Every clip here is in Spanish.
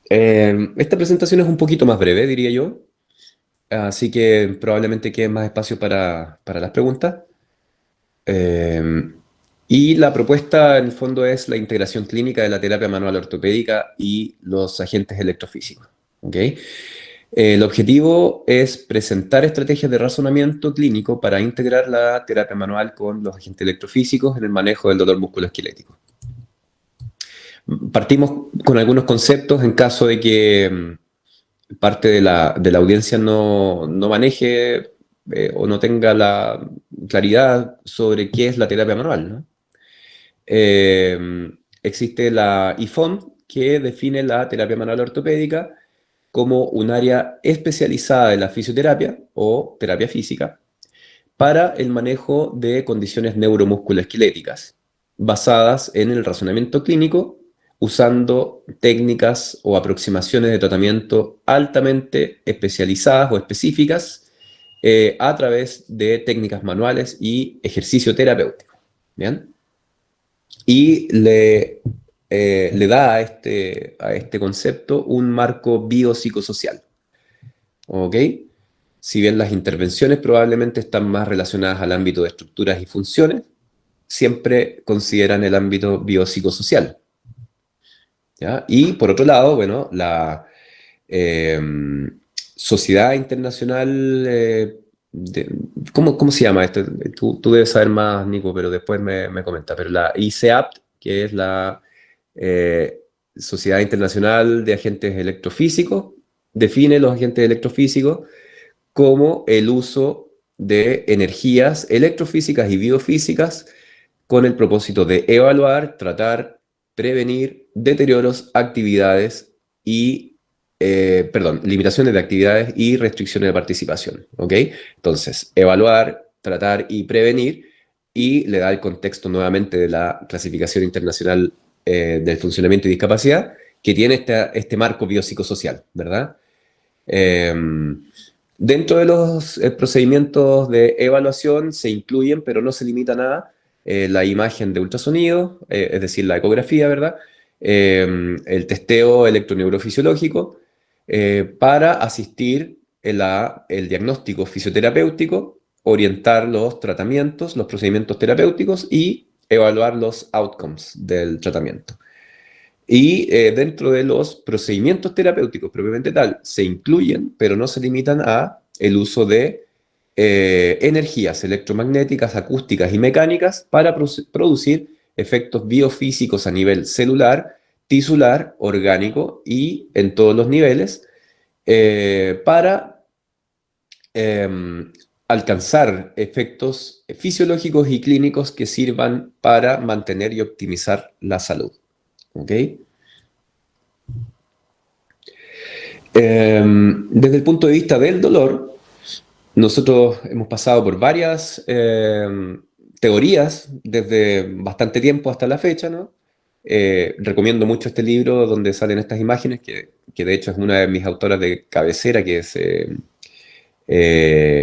Esta presentación es un poquito más breve, diría yo, así que probablemente quede más espacio para las preguntas. Eh, y la propuesta, en el fondo, es la integración clínica de la terapia manual ortopédica y los agentes electrofísicos. ¿Ok? El objetivo es presentar estrategias de razonamiento clínico para integrar la terapia manual con los agentes electrofísicos en el manejo del dolor musculoesquelético. Partimos con algunos conceptos en caso de que parte de la audiencia no maneje o no tenga la claridad sobre qué es la terapia manual, ¿no? Existe la IFOM, que define la terapia manual ortopédica como un área especializada de la fisioterapia o terapia física para el manejo de condiciones neuromusculoesqueléticas, basadas en el razonamiento clínico, usando técnicas o aproximaciones de tratamiento altamente especializadas o específicas a través de técnicas manuales y ejercicio terapéutico. ¿Bien? Y le da a este concepto un marco biopsicosocial. ¿Ok? Si bien las intervenciones probablemente están más relacionadas al ámbito de estructuras y funciones, siempre consideran el ámbito biopsicosocial. ¿Ya? Y por otro lado, bueno, la eh, Sociedad Internacional, ¿cómo se llama esto? Tú debes saber más, Nico, pero después me comenta. Pero la ICEAPT, que es la eh, Sociedad Internacional de Agentes Electrofísicos, define los agentes electrofísicos como el uso de energías electrofísicas y biofísicas con el propósito de evaluar, tratar, prevenir deterioros, actividades y, perdón, limitaciones de actividades y restricciones de participación. ¿Ok? Entonces, evaluar, tratar y prevenir, y le da el contexto nuevamente de la clasificación internacional del funcionamiento y discapacidad, que tiene este marco biopsicosocial, ¿verdad? Eh, Dentro de los procedimientos de evaluación se incluyen, pero no se limitan a la imagen de ultrasonido, es decir, la ecografía, ¿verdad? El testeo electroneurofisiológico para asistir en el diagnóstico fisioterapéutico, orientar los tratamientos, los procedimientos terapéuticos y evaluar los outcomes del tratamiento. Y dentro de los procedimientos terapéuticos propiamente tal, se incluyen, pero no se limitan a el uso de energías electromagnéticas, acústicas y mecánicas para producir efectos biofísicos a nivel celular, tisular, orgánico y en todos los niveles para em, alcanzar efectos fisiológicos y clínicos que sirvan para mantener y optimizar la salud. ¿Ok? Desde el punto de vista del dolor, nosotros hemos pasado por varias teorías desde bastante tiempo hasta la fecha, ¿no? Recomiendo mucho este libro donde salen estas imágenes, que de hecho es una de mis autoras de cabecera, que es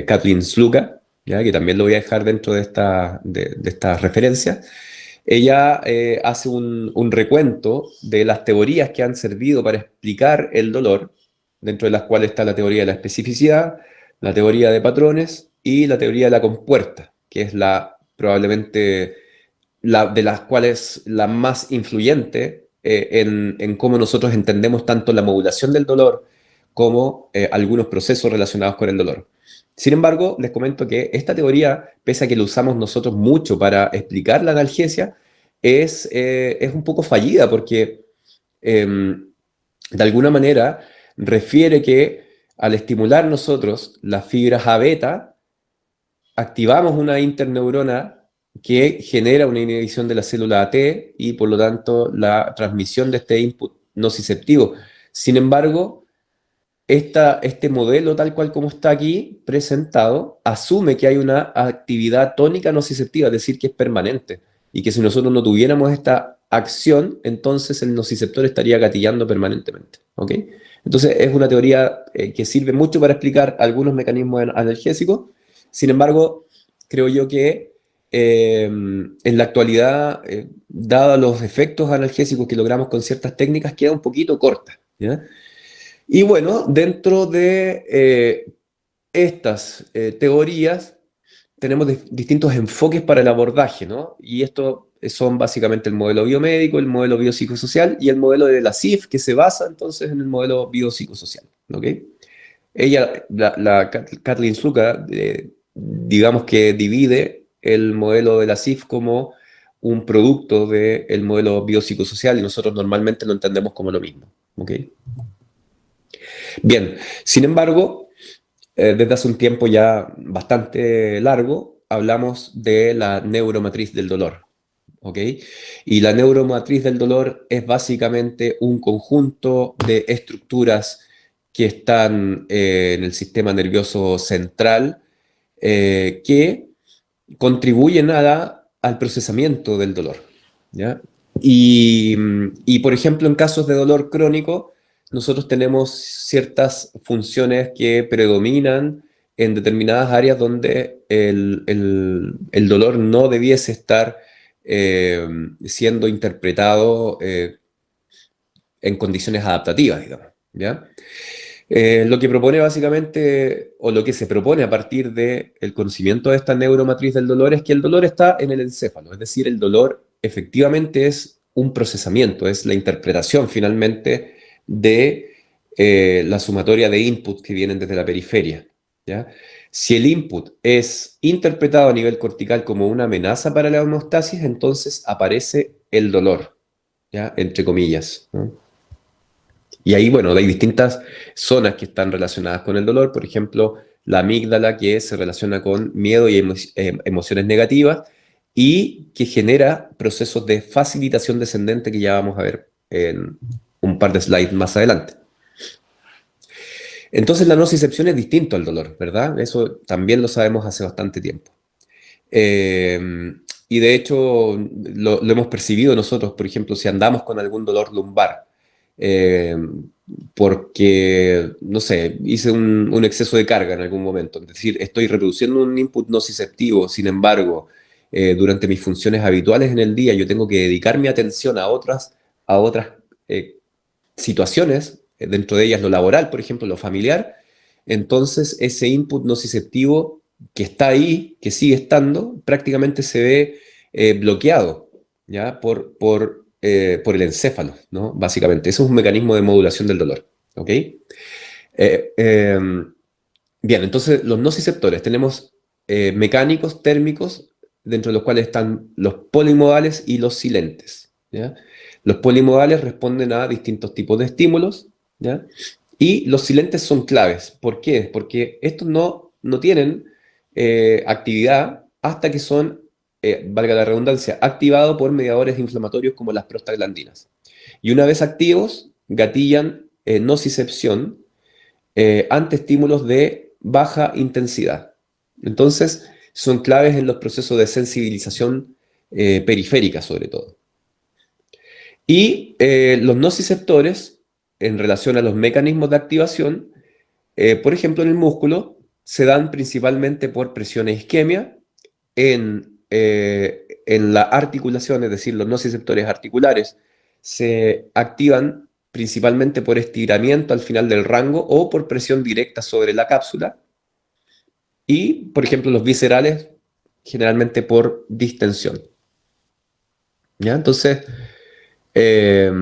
Kathleen Sluka, ¿ya? Que también lo voy a dejar dentro de estas referencias. Ella hace un recuento de las teorías que han servido para explicar el dolor, dentro de las cuales está la teoría de la especificidad, la teoría de patrones y la teoría de la compuerta, que es probablemente de las cuales la más influyente en cómo nosotros entendemos tanto la modulación del dolor como algunos procesos relacionados con el dolor. Sin embargo, les comento que esta teoría, pese a que la usamos nosotros mucho para explicar la analgesia, es un poco fallida porque de alguna manera refiere que al estimular nosotros las fibras A beta, activamos una interneurona que genera una inhibición de la célula T y por lo tanto la transmisión de este input nociceptivo. Sin embargo, este modelo tal cual como está aquí presentado asume que hay una actividad tónica nociceptiva, es decir, que es permanente y que si nosotros no tuviéramos esta acción, entonces el nociceptor estaría gatillando permanentemente. ¿Ok? Entonces es una teoría que sirve mucho para explicar algunos mecanismos analgésicos. Sin embargo, creo yo que en la actualidad, dados los efectos analgésicos que logramos con ciertas técnicas, queda un poquito corta. ¿Ya? Y bueno, dentro de estas teorías tenemos distintos enfoques para el abordaje, ¿no? Y estos son básicamente el modelo biomédico, el modelo biopsicosocial y el modelo de la CIF, que se basa entonces en el modelo biopsicosocial, ¿ok? Ella, Kathleen Zucker, digamos que divide el modelo de la CIF como un producto del modelo biopsicosocial y nosotros normalmente lo entendemos como lo mismo, ¿ok? Bien, sin embargo, desde hace un tiempo ya bastante largo, hablamos de la neuromatriz del dolor, ¿ok? Y la neuromatriz del dolor es básicamente un conjunto de estructuras que están en el sistema nervioso central que contribuyen al procesamiento del dolor, ¿ya? Y, por ejemplo, en casos de dolor crónico, nosotros tenemos ciertas funciones que predominan en determinadas áreas donde el dolor no debiese estar siendo interpretado en condiciones adaptativas, digamos, ¿ya? Lo que propone básicamente, o lo que se propone a partir del conocimiento de esta neuromatriz del dolor, es que el dolor está en el encéfalo, es decir, el dolor efectivamente es un procesamiento, es la interpretación finalmente de la sumatoria de inputs que vienen desde la periferia, ¿ya? Si el input es interpretado a nivel cortical como una amenaza para la homeostasis, entonces aparece el dolor, ¿ya? Entre comillas, ¿no? Y ahí, bueno, hay distintas zonas que están relacionadas con el dolor, por ejemplo, la amígdala que se relaciona con miedo y emociones negativas y que genera procesos de facilitación descendente que ya vamos a ver en un par de slides más adelante. Entonces la nocicepción es distinto al dolor, ¿verdad? Eso también lo sabemos hace bastante tiempo. Eh, y de hecho lo hemos percibido nosotros, por ejemplo, si andamos con algún dolor lumbar, eh, porque, no sé, hice un exceso de carga en algún momento, es decir, estoy reproduciendo un input nociceptivo, sin embargo, durante mis funciones habituales en el día yo tengo que dedicar mi atención a otras eh, situaciones, dentro de ellas lo laboral, por ejemplo, lo familiar, entonces ese input nociceptivo que está ahí, que sigue estando, prácticamente se ve bloqueado, ¿ya? Por el encéfalo, ¿no? Básicamente, eso es un mecanismo de modulación del dolor, ¿ok? Eh, bien, entonces los nociceptores tenemos mecánicos, térmicos, dentro de los cuales están los polimodales y los silentes, ¿ya? Los polimodales responden a distintos tipos de estímulos, ¿ya? Y los silentes son claves. ¿Por qué? Porque estos no tienen actividad hasta que son, valga la redundancia, activados por mediadores inflamatorios como las prostaglandinas. Y una vez activos, gatillan nocicepción ante estímulos de baja intensidad. Entonces, son claves en los procesos de sensibilización periférica, sobre todo. Y los nociceptores, en relación a los mecanismos de activación, por ejemplo, en el músculo, se dan principalmente por presión e isquemia, en la articulación, es decir, los nociceptores articulares, se activan principalmente por estiramiento al final del rango o por presión directa sobre la cápsula. Y, por ejemplo, los viscerales, generalmente por distensión. ¿Ya? Entonces, eh,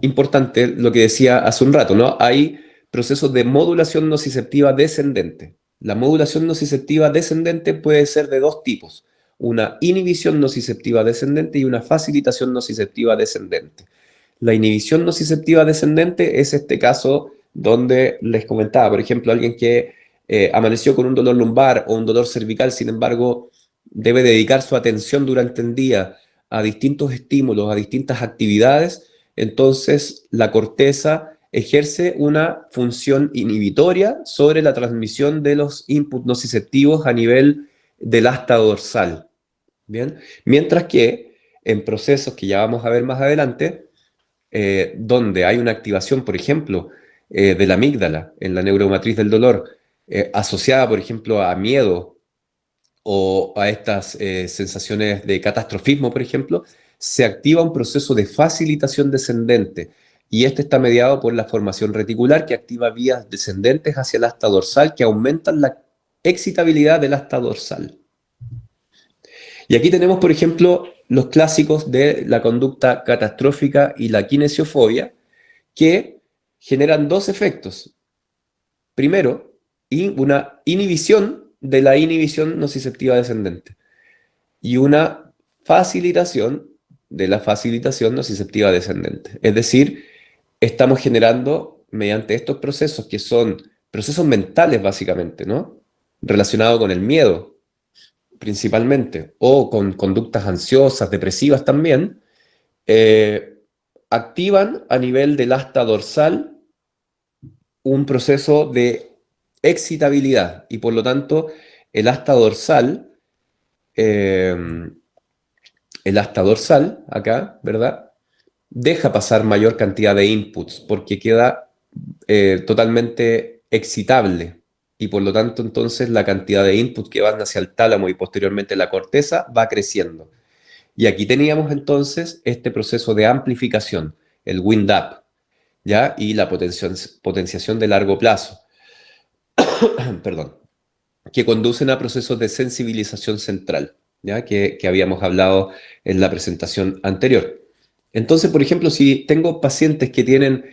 importante lo que decía hace un rato, ¿no? Hay procesos de modulación nociceptiva descendente. La modulación nociceptiva descendente puede ser de dos tipos: una inhibición nociceptiva descendente y una facilitación nociceptiva descendente. La inhibición nociceptiva descendente es este caso donde les comentaba, por ejemplo, alguien que amaneció con un dolor lumbar o un dolor cervical, sin embargo, debe dedicar su atención durante el día a distintos estímulos, a distintas actividades. Entonces la corteza ejerce una función inhibitoria sobre la transmisión de los inputs nociceptivos a nivel del asta dorsal. ¿Bien? Mientras que en procesos que ya vamos a ver más adelante, donde hay una activación, por ejemplo, de la amígdala en la neuromatriz del dolor, asociada, por ejemplo, a miedo o a estas sensaciones de catastrofismo, por ejemplo, se activa un proceso de facilitación descendente y este está mediado por la formación reticular que activa vías descendentes hacia el asta dorsal que aumentan la excitabilidad del asta dorsal. Y aquí tenemos, por ejemplo, los clásicos de la conducta catastrófica y la kinesiofobia, que generan dos efectos. Primero, una inhibición de la inhibición nociceptiva descendente y una facilitación de la facilitación nociceptiva descendente. Es decir, estamos generando mediante estos procesos, que son procesos mentales básicamente, ¿no? Relacionados con el miedo, principalmente, o con conductas ansiosas, depresivas también, activan a nivel del asta dorsal un proceso de excitabilidad y por lo tanto el asta dorsal, eh, acá, ¿verdad? Deja pasar mayor cantidad de inputs porque queda totalmente excitable y por lo tanto entonces la cantidad de inputs que van hacia el tálamo y posteriormente la corteza va creciendo. Y aquí teníamos entonces este proceso de amplificación, el wind-up, ¿ya? Y la potenciación de largo plazo, perdón, que conducen a procesos de sensibilización central, ¿ya? Que habíamos hablado en la presentación anterior. Entonces, por ejemplo, si tengo pacientes que tienen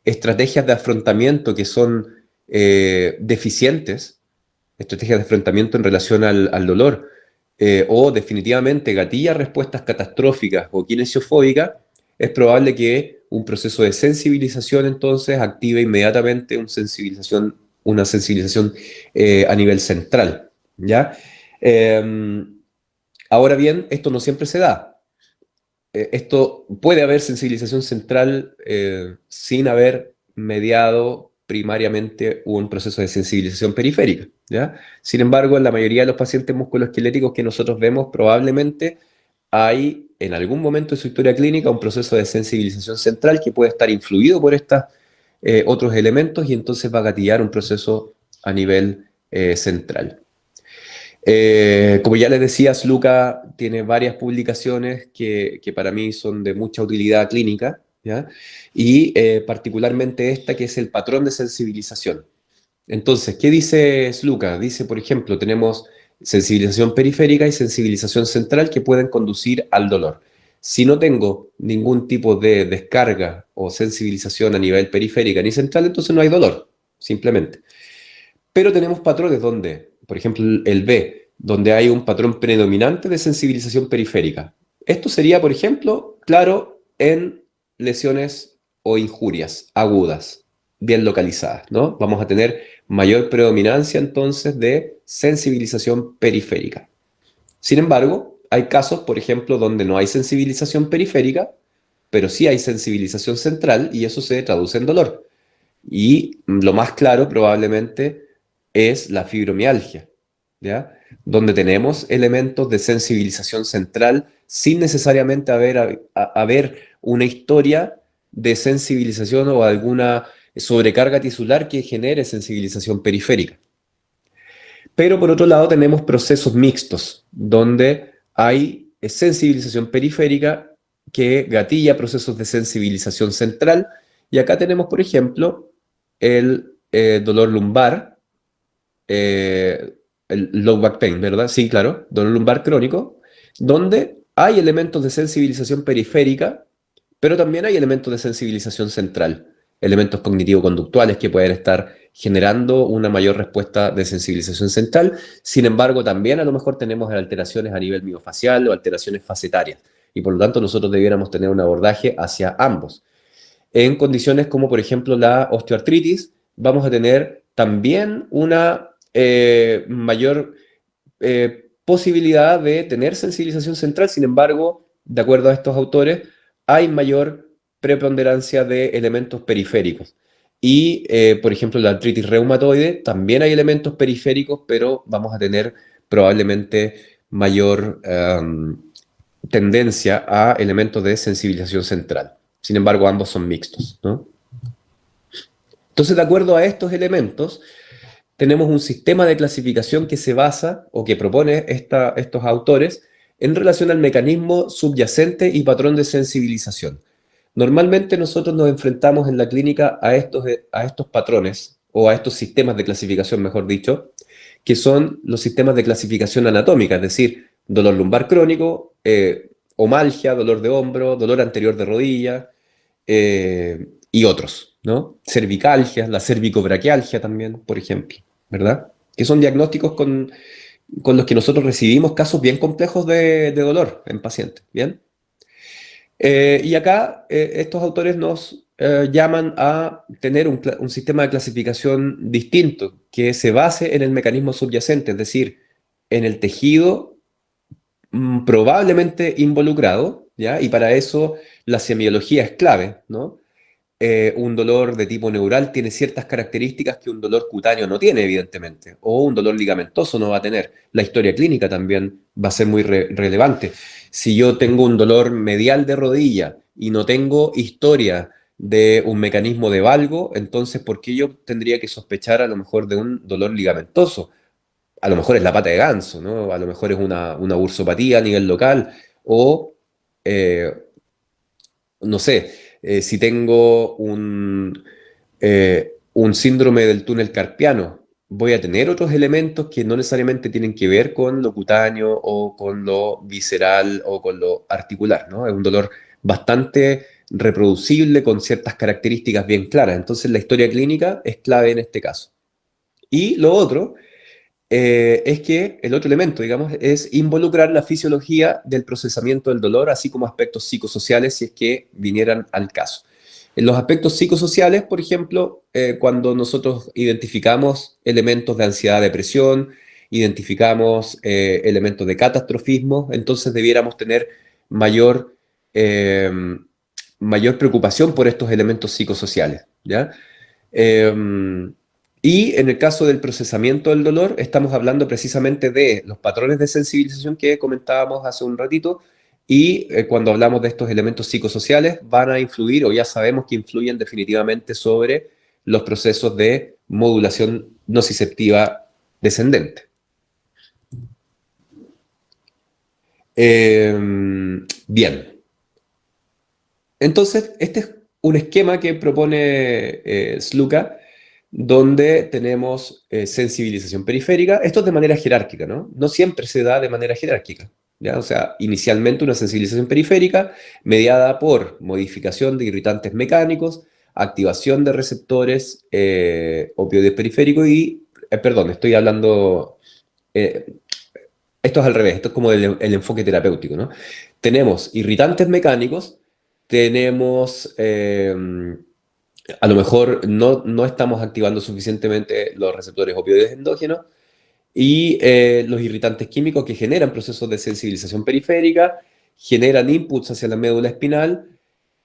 estrategias de afrontamiento que son deficientes, estrategias de afrontamiento en relación al dolor, o definitivamente gatilla respuestas catastróficas o kinesiofóbicas, es probable que un proceso de sensibilización entonces active inmediatamente una sensibilización a nivel central, ¿ya? Ahora bien, esto no siempre se da. Esto puede haber sensibilización central sin haber mediado primariamente un proceso de sensibilización periférica, ¿ya? Sin embargo, en la mayoría de los pacientes musculoesqueléticos que nosotros vemos, probablemente hay en algún momento de su historia clínica un proceso de sensibilización central que puede estar influido por estos otros elementos y entonces va a gatillar un proceso a nivel central. Como ya les decía, Sluka tiene varias publicaciones que para mí son de mucha utilidad clínica, ¿ya? Y particularmente esta que es el patrón de sensibilización. Entonces, ¿qué dice Sluka? Dice, por ejemplo, tenemos sensibilización periférica y sensibilización central que pueden conducir al dolor. Si no tengo ningún tipo de descarga o sensibilización a nivel periférica ni central, entonces no hay dolor, simplemente. Pero tenemos patrones donde, por ejemplo, el B, donde hay un patrón predominante de sensibilización periférica. Esto sería, por ejemplo, claro en lesiones o injurias agudas, bien localizadas, ¿no? Vamos a tener mayor predominancia entonces de sensibilización periférica. Sin embargo, hay casos, por ejemplo, donde no hay sensibilización periférica, pero sí hay sensibilización central y eso se traduce en dolor. Y lo más claro probablemente es la fibromialgia, ¿ya? Donde tenemos elementos de sensibilización central sin necesariamente haber una historia de sensibilización o alguna sobrecarga tisular que genere sensibilización periférica. Pero por otro lado tenemos procesos mixtos, donde hay sensibilización periférica que gatilla procesos de sensibilización central. Y acá tenemos, por ejemplo, el dolor lumbar, el low back pain, ¿verdad? Sí, claro, dolor lumbar crónico, donde hay elementos de sensibilización periférica, pero también hay elementos de sensibilización central, elementos cognitivo-conductuales que pueden estar generando una mayor respuesta de sensibilización central. Sin embargo, también a lo mejor tenemos alteraciones a nivel miofacial o alteraciones facetarias, y por lo tanto nosotros debiéramos tener un abordaje hacia ambos. En condiciones como, por ejemplo, la osteoartritis, vamos a tener también una mayor posibilidad de tener sensibilización central. Sin embargo, de acuerdo a estos autores, hay mayor preponderancia de elementos periféricos. Y, por ejemplo, la artritis reumatoide, también hay elementos periféricos, pero vamos a tener probablemente mayor tendencia a elementos de sensibilización central. Sin embargo, ambos son mixtos, ¿no? Entonces, de acuerdo a estos elementos, tenemos un sistema de clasificación que se basa o que propone estos autores en relación al mecanismo subyacente y patrón de sensibilización. Normalmente nosotros nos enfrentamos en la clínica a estos patrones, o a estos sistemas de clasificación, mejor dicho, que son los sistemas de clasificación anatómica, es decir, dolor lumbar crónico, omalgia, dolor de hombro, dolor anterior de rodilla, y otros, ¿no? Cervicalgia, la cervicobraquialgia también, por ejemplo, ¿verdad? Que son diagnósticos con los que nosotros recibimos casos bien complejos de dolor en pacientes, ¿bien? Y acá estos autores nos llaman a tener un sistema de clasificación distinto, que se base en el mecanismo subyacente, es decir, en el tejido probablemente involucrado, ¿ya? Y para eso la semiología es clave, ¿no? Un dolor de tipo neural tiene ciertas características que un dolor cutáneo no tiene, evidentemente, o un dolor ligamentoso no va a tener. La historia clínica también va a ser muy relevante. Si yo tengo un dolor medial de rodilla y no tengo historia de un mecanismo de valgo, entonces, ¿por qué yo tendría que sospechar a lo mejor de un dolor ligamentoso? A lo mejor es la pata de ganso, ¿no? A lo mejor es una bursopatía a nivel local, o eh, no sé, si tengo un síndrome del túnel carpiano, voy a tener otros elementos que no necesariamente tienen que ver con lo cutáneo o con lo visceral o con lo articular, ¿no? Es un dolor bastante reproducible con ciertas características bien claras. Entonces la historia clínica es clave en este caso. Y lo otro es que el otro elemento, digamos, es involucrar la fisiología del procesamiento del dolor, así como aspectos psicosociales, si es que vinieran al caso. En los aspectos psicosociales, por ejemplo, cuando nosotros identificamos elementos de ansiedad, depresión, identificamos elementos de catastrofismo, entonces debiéramos tener mayor, eh, mayor preocupación por estos elementos psicosociales, ¿ya? Y en el caso del procesamiento del dolor, estamos hablando precisamente de los patrones de sensibilización que comentábamos hace un ratito, y cuando hablamos de estos elementos psicosociales, van a influir, o ya sabemos que influyen definitivamente sobre los procesos de modulación nociceptiva descendente. Bien, entonces este es un esquema que propone Sluka, donde tenemos sensibilización periférica. Esto es de manera jerárquica, ¿no? No siempre se da de manera jerárquica, ¿ya? O sea, inicialmente una sensibilización periférica mediada por modificación de irritantes mecánicos, activación de receptores opioides periféricos y, perdón, estoy hablando, eh, esto es al revés, esto es como el enfoque terapéutico, ¿no? Tenemos irritantes mecánicos, tenemos a lo mejor no estamos activando suficientemente los receptores opioides endógenos y los irritantes químicos que generan procesos de sensibilización periférica, generan inputs hacia la médula espinal,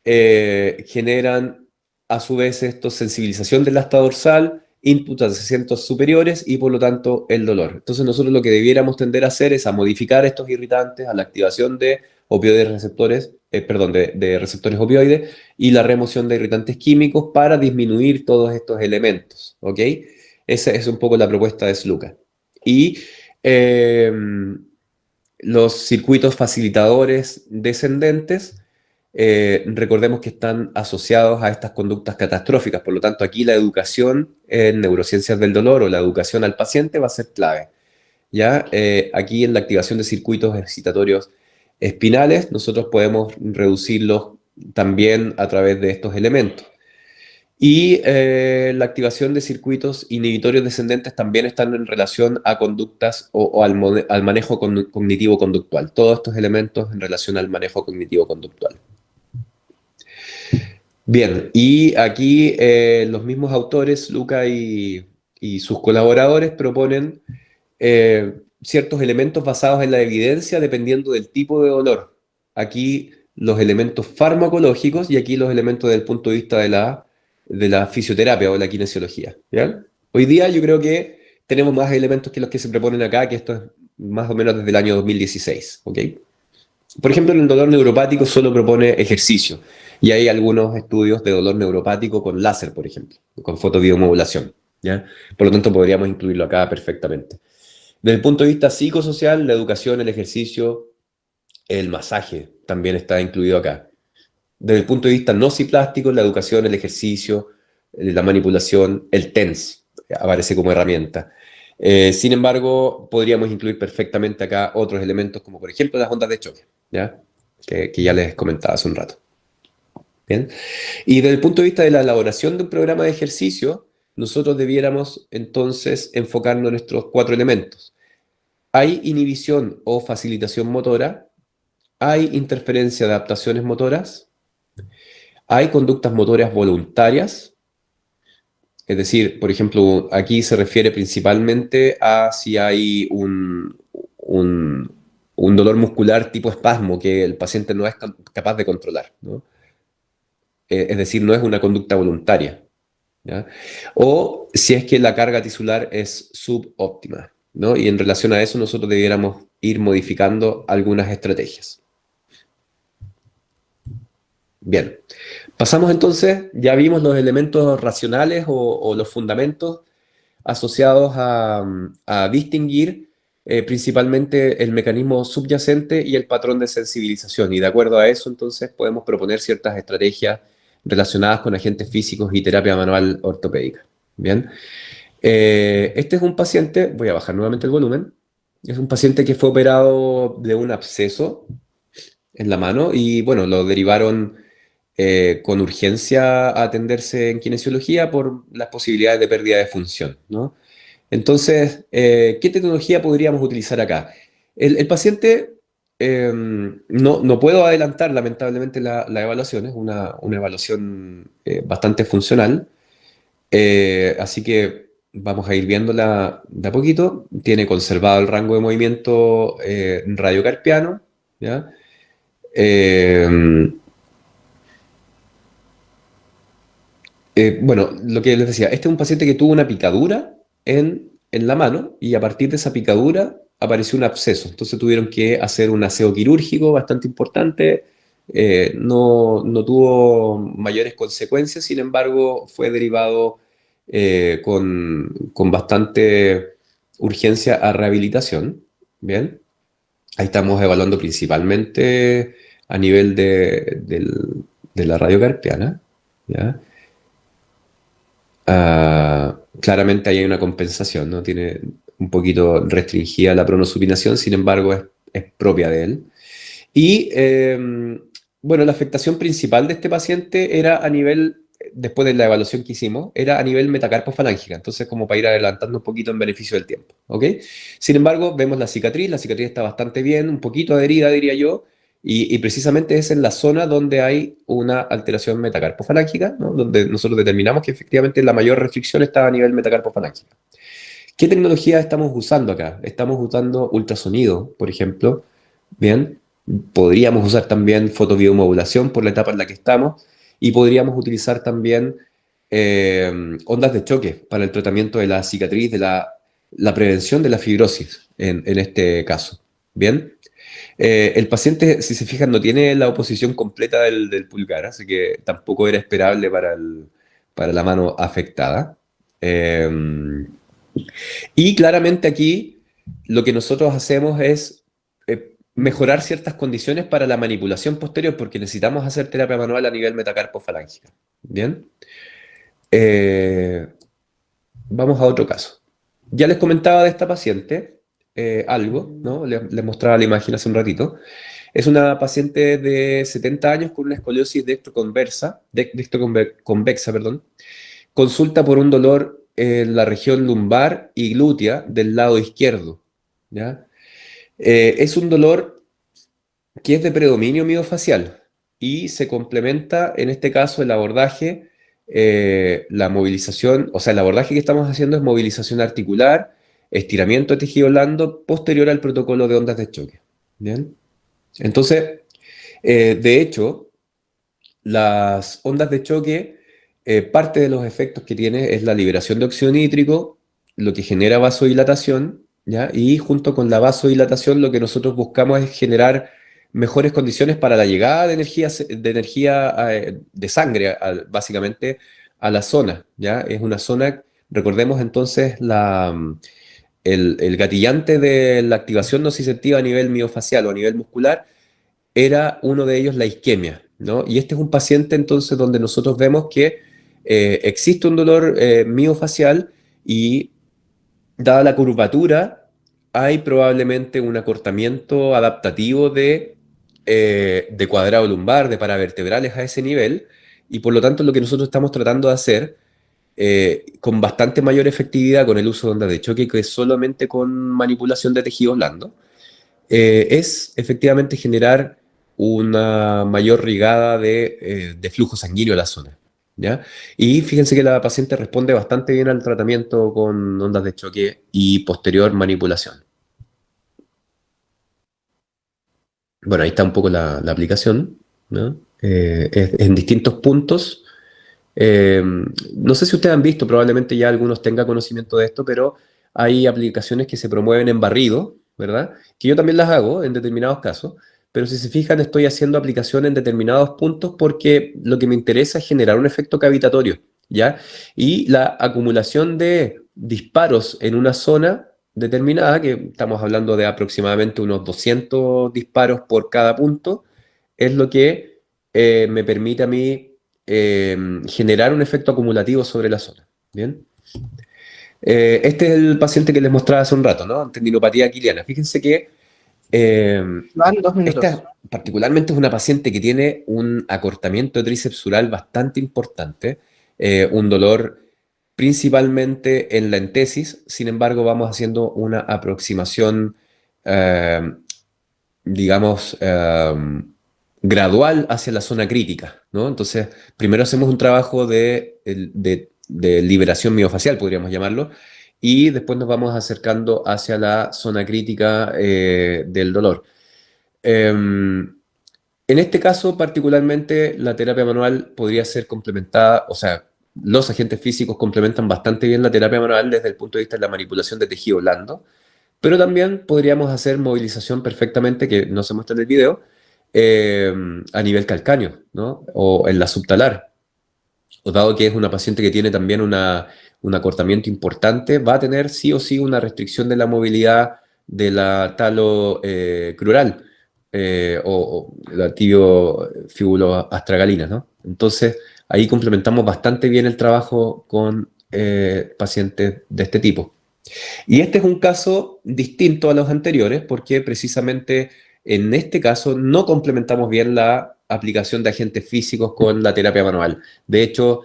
generan a su vez esto sensibilización del asta dorsal, inputs hacia centros superiores y por lo tanto el dolor. Entonces nosotros lo que debiéramos tender a hacer es a modificar estos irritantes, a la activación de opioides receptores, perdón, de receptores opioides y la remoción de irritantes químicos para disminuir todos estos elementos, ¿ok? Esa es un poco la propuesta de Sluka. Y eh, los circuitos facilitadores descendentes, recordemos que están asociados a estas conductas catastróficas, por lo tanto aquí la educación en neurociencias del dolor o la educación al paciente va a ser clave. ¿Ya? Aquí en la activación de circuitos excitatorios espinales, nosotros podemos reducirlos también a través de estos elementos. Y la activación de circuitos inhibitorios descendentes también están en relación a conductas o al manejo cognitivo-conductual. Todos estos elementos en relación al manejo cognitivo-conductual. Bien, y aquí los mismos autores, Luca y sus colaboradores, proponen ciertos elementos basados en la evidencia dependiendo del tipo de dolor. Aquí los elementos farmacológicos y aquí los elementos desde el punto de vista de la fisioterapia o la kinesiología. ¿Ya? Hoy día yo creo que tenemos más elementos que los que se proponen acá, que esto es más o menos desde el año 2016. ¿Ok? Por ejemplo, en el dolor neuropático solo propone ejercicio y hay algunos estudios de dolor neuropático con láser, por ejemplo, con fotobiomodulación. ¿Ya? Por lo tanto, podríamos incluirlo acá perfectamente. Desde el punto de vista psicosocial, la educación, el ejercicio, el masaje también está incluido acá. Desde el punto de vista no plástico, la educación, el ejercicio, la manipulación, el TENS aparece como herramienta. Sin embargo, podríamos incluir perfectamente acá otros elementos, como por ejemplo las ondas de choque, ¿ya? Que ya les comentaba hace un rato. ¿Bien? Y desde el punto de vista de la elaboración de un programa de ejercicio, nosotros debiéramos entonces enfocarnos en nuestros cuatro elementos. Hay inhibición o facilitación motora, hay interferencia de adaptaciones motoras, hay conductas motoras voluntarias, es decir, por ejemplo, aquí se refiere principalmente a si hay un, un dolor muscular tipo espasmo que el paciente no es capaz de controlar, ¿no? Es decir, no es una conducta voluntaria, ¿ya? O si es que la carga tisular es subóptima, ¿no? Y en relación a eso nosotros debiéramos ir modificando algunas estrategias. Bien, pasamos entonces, ya vimos los elementos racionales o los fundamentos asociados a distinguir principalmente el mecanismo subyacente y el patrón de sensibilización. Y de acuerdo a eso, entonces, podemos proponer ciertas estrategias relacionadas con agentes físicos y terapia manual ortopédica. Bien, este es un paciente, voy a bajar nuevamente el volumen, es un paciente que fue operado de un absceso en la mano y bueno, lo derivaron con urgencia a atenderse en kinesiología por las posibilidades de pérdida de función, ¿no? Entonces, ¿qué tecnología podríamos utilizar acá? El paciente, no puedo adelantar lamentablemente la evaluación, es una evaluación bastante funcional, así que vamos a ir viéndola de a poquito. Tiene conservado el rango de movimiento radiocarpiano, ¿ya? Eh, bueno, lo que les decía, este es un paciente que tuvo una picadura en la mano y a partir de esa picadura apareció un absceso. Entonces tuvieron que hacer un aseo quirúrgico bastante importante. No tuvo mayores consecuencias, sin embargo, fue derivado con bastante urgencia a rehabilitación. Bien, ahí estamos evaluando principalmente a nivel de la radiocarpiana, ¿ya? Claramente ahí hay una compensación, ¿no? Tiene un poquito restringida la pronosupinación, sin embargo es propia de él. Y bueno, la afectación principal de este paciente era a nivel, después de la evaluación que hicimos, era a nivel metacarpofalángica, entonces como para ir adelantando un poquito en beneficio del tiempo, ¿ok? Sin embargo, vemos la cicatriz está bastante bien, un poquito adherida, diría yo, y precisamente es en la zona donde hay una alteración metacarpofalángica, ¿no? Donde nosotros determinamos que efectivamente la mayor restricción está a nivel metacarpofalángica. ¿Qué tecnología estamos usando acá? Estamos usando ultrasonido, por ejemplo, ¿bien? Podríamos usar también fotobiomodulación por la etapa en la que estamos y podríamos utilizar también ondas de choque para el tratamiento de la cicatriz, de la prevención de la fibrosis en este caso. ¿Bien? El paciente, si se fijan, no tiene la oposición completa del pulgar, así que tampoco era esperable para la mano afectada. Eh, y claramente aquí lo que nosotros hacemos es mejorar ciertas condiciones para la manipulación posterior, porque necesitamos hacer terapia manual a nivel metacarpofalángica. Bien. Eh, Vamos a otro caso. Ya les comentaba de esta paciente algo, ¿no? Les mostraba la imagen hace un ratito. Es una paciente de 70 años con una escoliosis dextroconvexa, perdón. Consulta por un dolor en la región lumbar y glútea del lado izquierdo, ¿ya? Es un dolor que es de predominio miofacial y se complementa, en este caso, el abordaje, la movilización, o sea, el abordaje que estamos haciendo es movilización articular, estiramiento de tejido blando posterior al protocolo de ondas de choque. ¿Bien? Entonces, de hecho, las ondas de choque, parte de los efectos que tiene es la liberación de óxido nítrico, lo que genera vasodilatación, ¿ya? Y junto con la vasodilatación lo que nosotros buscamos es generar mejores condiciones para la llegada de energía de sangre, básicamente, a la zona, ¿ya? Es una zona, recordemos entonces, el gatillante de la activación nociceptiva a nivel miofacial o a nivel muscular era uno de ellos la isquemia, ¿no? Y este es un paciente entonces donde nosotros vemos que existe un dolor miofacial y dada la curvatura, hay probablemente un acortamiento adaptativo de cuadrado lumbar, de paravertebrales a ese nivel, y por lo tanto lo que nosotros estamos tratando de hacer con bastante mayor efectividad con el uso de ondas de choque que solamente con manipulación de tejido blando, es efectivamente generar una mayor rigada de flujo sanguíneo a la zona. ¿Ya? Y fíjense que la paciente responde bastante bien al tratamiento con ondas de choque y posterior manipulación. Bueno, ahí está un poco la aplicación, ¿no? En distintos puntos. No sé si ustedes han visto, probablemente ya algunos tengan conocimiento de esto, pero hay aplicaciones que se promueven en barrido, ¿verdad? Que yo también las hago en determinados casos, pero si se fijan, estoy haciendo aplicación en determinados puntos porque lo que me interesa es generar un efecto cavitatorio, ¿ya? Y la acumulación de disparos en una zona determinada, que estamos hablando de aproximadamente unos 200 disparos por cada punto, es lo que me permite a mí generar un efecto acumulativo sobre la zona. ¿Bien? Este es el paciente que les mostraba hace un rato, ¿no? Tendinopatía aquiliana. Fíjense que Van 2 minutos. esta particularmente es una paciente que tiene un acortamiento de tríceps sural bastante importante, un dolor principalmente en la entesis, sin embargo vamos haciendo una aproximación eh, digamos, gradual hacia la zona crítica, ¿no? Entonces, primero hacemos un trabajo de liberación miofacial, podríamos llamarlo, y después nos vamos acercando hacia la zona crítica del dolor. En este caso, particularmente, la terapia manual podría ser complementada, o sea, los agentes físicos complementan bastante bien la terapia manual desde el punto de vista de la manipulación de tejido blando, pero también podríamos hacer movilización perfectamente, que no se muestra en el video, eh, a nivel calcáneo, ¿no? O en la subtalar. O dado que es una paciente que tiene también un acortamiento importante, va a tener sí o sí una restricción de la movilidad de la talo crural o la tibio fíbulo astragalina, ¿no? Entonces, ahí complementamos bastante bien el trabajo con pacientes de este tipo. Y este es un caso distinto a los anteriores porque precisamente en este caso no complementamos bien la aplicación de agentes físicos con la terapia manual. De hecho,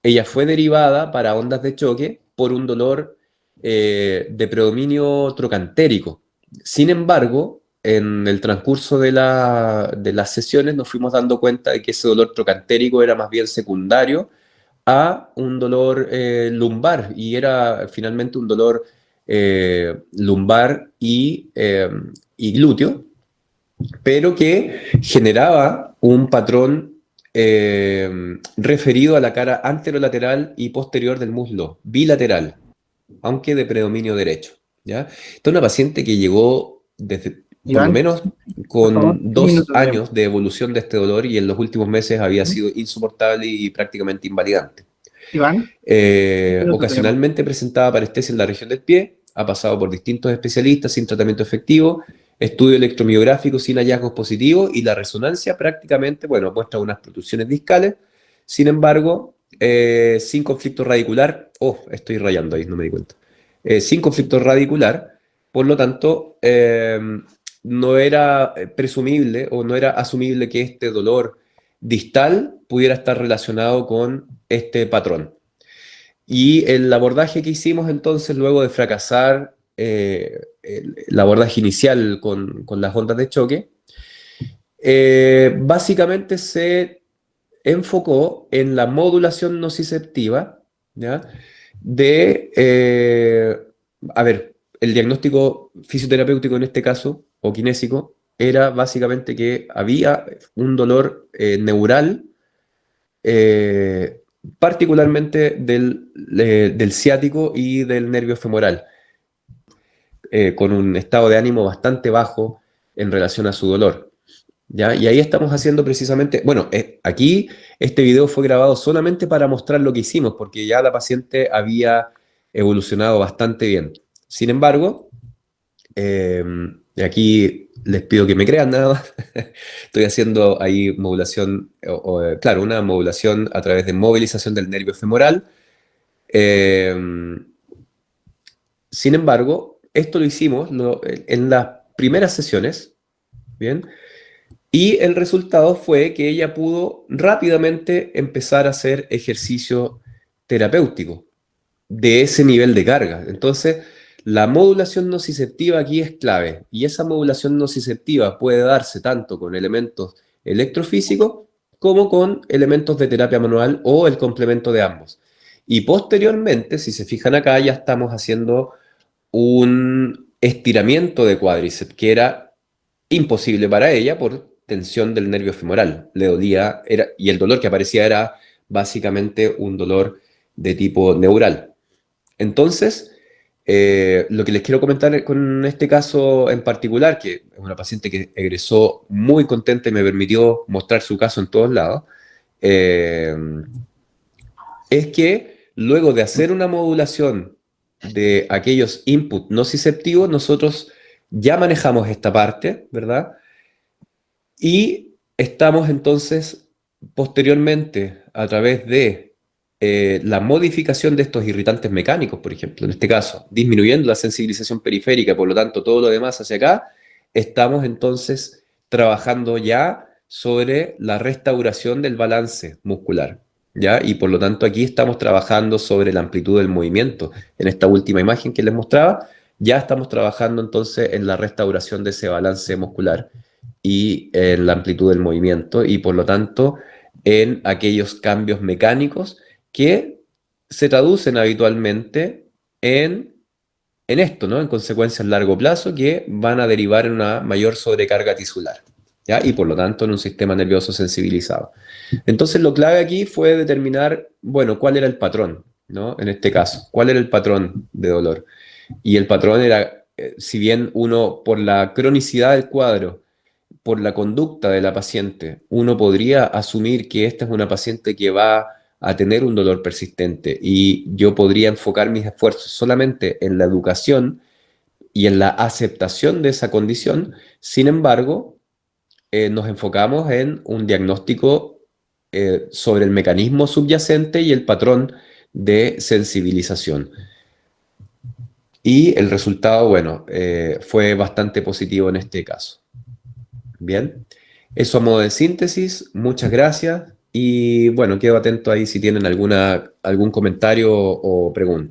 ella fue derivada para ondas de choque por un dolor de predominio trocantérico. Sin embargo, en el transcurso de las sesiones nos fuimos dando cuenta de que ese dolor trocantérico era más bien secundario a un dolor lumbar y era finalmente un dolor lumbar y glúteo, pero que generaba un patrón referido a la cara anterolateral y posterior del muslo, bilateral, aunque de predominio derecho. ¿Ya? Esta es una paciente que llegó desde, por lo Iván, menos por favor, con un 2 minuto de tiempo. años de evolución de este dolor y en los últimos meses había ¿Mm? sido insoportable y prácticamente invalidante. Iván, un minuto tenemos. Ocasionalmente presentaba parestesia en la región del pie, ha pasado por distintos especialistas sin tratamiento efectivo, estudio electromiográfico sin hallazgos positivos y la resonancia prácticamente, bueno, muestra unas protrusiones discales, sin embargo, sin conflicto radicular, estoy rayando ahí, no me di cuenta, sin conflicto radicular, por lo tanto, no era presumible o no era asumible que este dolor distal pudiera estar relacionado con este patrón. Y el abordaje que hicimos entonces, luego de fracasar el abordaje inicial con las ondas de choque, básicamente se enfocó en la modulación nociceptiva, ¿ya? A ver, el diagnóstico fisioterapéutico en este caso, o kinésico, era básicamente que había un dolor neural eh, particularmente del ciático y del nervio femoral, con un estado de ánimo bastante bajo en relación a su dolor. ¿Ya? Y ahí estamos haciendo precisamente, bueno, aquí este video fue grabado solamente para mostrar lo que hicimos, porque ya la paciente había evolucionado bastante bien. Sin embargo, aquí les pido que me crean nada más. Estoy haciendo ahí modulación, claro, una modulación a través de movilización del nervio femoral. Sin embargo, esto lo hicimos en las primeras sesiones, ¿bien? Y el resultado fue que ella pudo rápidamente empezar a hacer ejercicio terapéutico de ese nivel de carga. Entonces, la modulación nociceptiva aquí es clave, y esa modulación nociceptiva puede darse tanto con elementos electrofísicos como con elementos de terapia manual o el complemento de ambos. Y posteriormente, si se fijan acá, ya estamos haciendo un estiramiento de cuádriceps que era imposible para ella por tensión del nervio femoral. Le dolía, y el dolor que aparecía era básicamente un dolor de tipo neural. Entonces, lo que les quiero comentar con este caso en particular, que es una paciente que egresó muy contenta y me permitió mostrar su caso en todos lados, eh, es que luego de hacer una modulación de aquellos inputs nociceptivos, nosotros ya manejamos esta parte, ¿verdad? Y estamos entonces posteriormente a través de la modificación de estos irritantes mecánicos, por ejemplo, en este caso, disminuyendo la sensibilización periférica, por lo tanto todo lo demás hacia acá, estamos entonces trabajando ya sobre la restauración del balance muscular, ¿ya? Y por lo tanto aquí estamos trabajando sobre la amplitud del movimiento. En esta última imagen que les mostraba, ya estamos trabajando entonces en la restauración de ese balance muscular y en la amplitud del movimiento, y por lo tanto en aquellos cambios mecánicos que se traducen habitualmente en esto, ¿no? En consecuencias a largo plazo que van a derivar en una mayor sobrecarga tisular, ¿ya? Y por lo tanto en un sistema nervioso sensibilizado. Entonces lo clave aquí fue determinar, bueno, cuál era el patrón, ¿no? En este caso, cuál era el patrón de dolor. Y el patrón era, si bien uno, por la cronicidad del cuadro, por la conducta de la paciente, uno podría asumir que esta es una paciente que va a tener un dolor persistente, y yo podría enfocar mis esfuerzos solamente en la educación y en la aceptación de esa condición. Sin embargo, nos enfocamos en un diagnóstico sobre el mecanismo subyacente y el patrón de sensibilización. Y el resultado, bueno, fue bastante positivo en este caso. Bien, eso a modo de síntesis, muchas gracias, y bueno, quedo atento ahí si tienen algún comentario o pregunta.